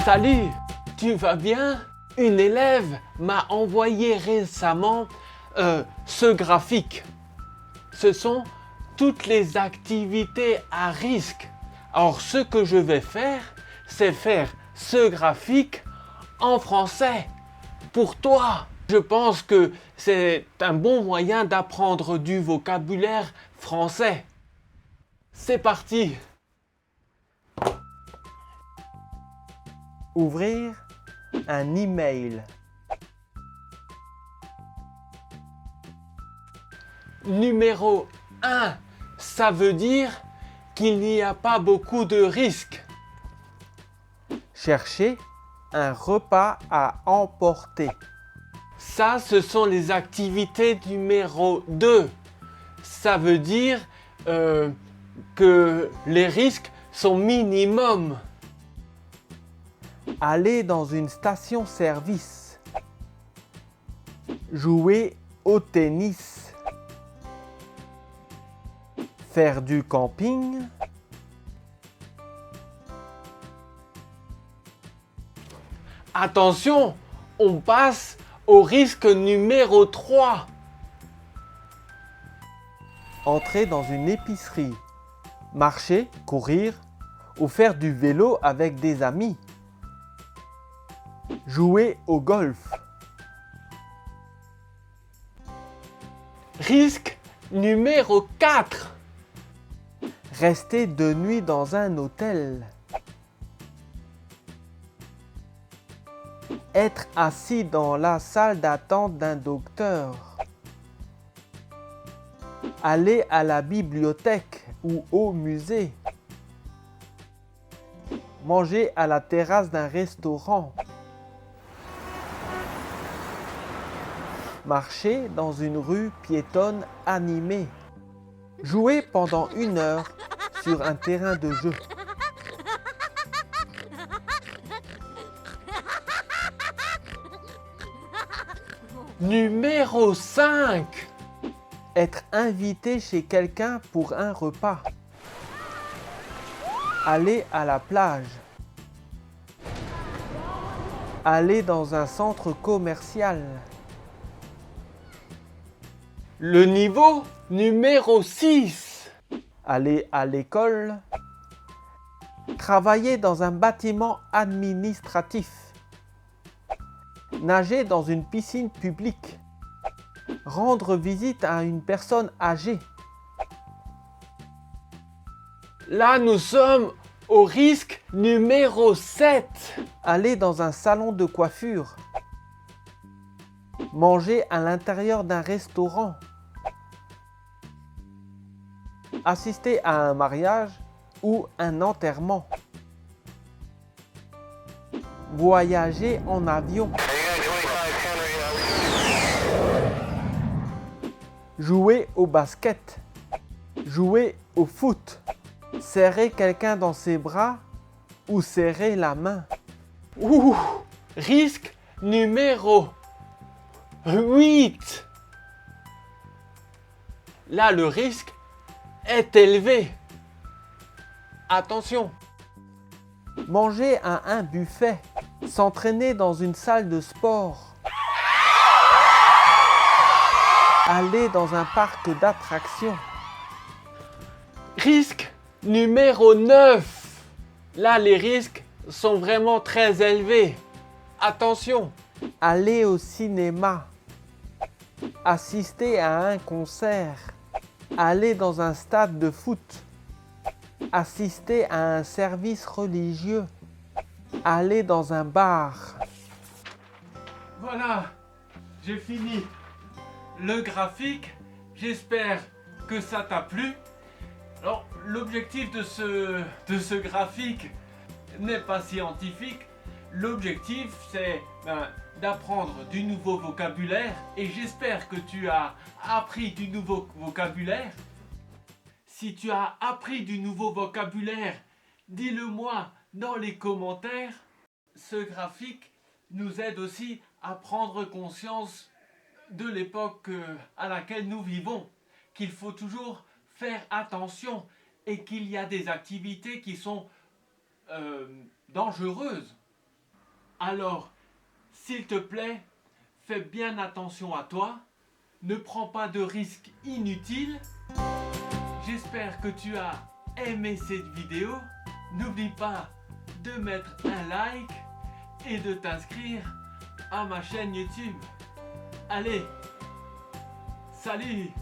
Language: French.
Salut, tu vas bien? Une élève m'a envoyé récemment ce graphique. Ce sont toutes les activités à risque. Alors ce que je vais faire, c'est faire ce graphique en français pour toi. Je pense que c'est un bon moyen d'apprendre du vocabulaire français. C'est parti! Ouvrir un email. Numéro 1, ça veut dire qu'il n'y a pas beaucoup de risques. Chercher un repas à emporter. Ça, ce sont les activités numéro 2. Ça veut dire que les risques sont minimums. Aller dans une station-service. Jouer au tennis. Faire du camping. Attention, on passe au risque numéro 3. Entrer dans une épicerie. Marcher, courir ou faire du vélo avec des amis. Jouer au golf. Risque numéro 4. Rester de nuit dans un hôtel. Être assis dans la salle d'attente d'un docteur. Aller à la bibliothèque ou au musée. Manger à la terrasse d'un restaurant. Marcher dans une rue piétonne animée. Jouer pendant 1 heure sur un terrain de jeu. Numéro 5. Être invité chez quelqu'un pour un repas. Aller à la plage. Aller dans un centre commercial. Le niveau numéro 6. Aller à l'école. Travailler dans un bâtiment administratif. Nager dans une piscine publique. Rendre visite à une personne âgée. Là, nous sommes au risque numéro 7. Aller dans un salon de coiffure. Manger à l'intérieur d'un restaurant. Assister à un mariage ou un enterrement. Voyager en avion. Jouer au basket. Jouer au foot. Serrer quelqu'un dans ses bras ou serrer la main. Ouh, risque numéro 8. Là, le risque est élevé. Attention. Manger à un buffet. S'entraîner dans une salle de sport. Aller dans un parc d'attractions. Risque numéro 9. Là, les risques sont vraiment très élevés. Attention. Aller au cinéma. Assister à un concert. Aller dans un stade de foot. Assister à un service religieux. Aller dans un bar. Voilà, j'ai fini le graphique. J'espère que ça t'a plu. Alors, l'objectif de ce graphique n'est pas scientifique. L'objectif, c'est d'apprendre du nouveau vocabulaire et j'espère que tu as appris du nouveau vocabulaire. Si tu as appris du nouveau vocabulaire, dis-le moi dans les commentaires. Ce graphique nous aide aussi à prendre conscience de l'époque à laquelle nous vivons, qu'il faut toujours faire attention et qu'il y a des activités qui sont dangereuses. Alors, s'il te plaît, fais bien attention à toi. Ne prends pas de risques inutiles. J'espère que tu as aimé cette vidéo. N'oublie pas de mettre un like et de t'inscrire à ma chaîne YouTube. Allez, salut!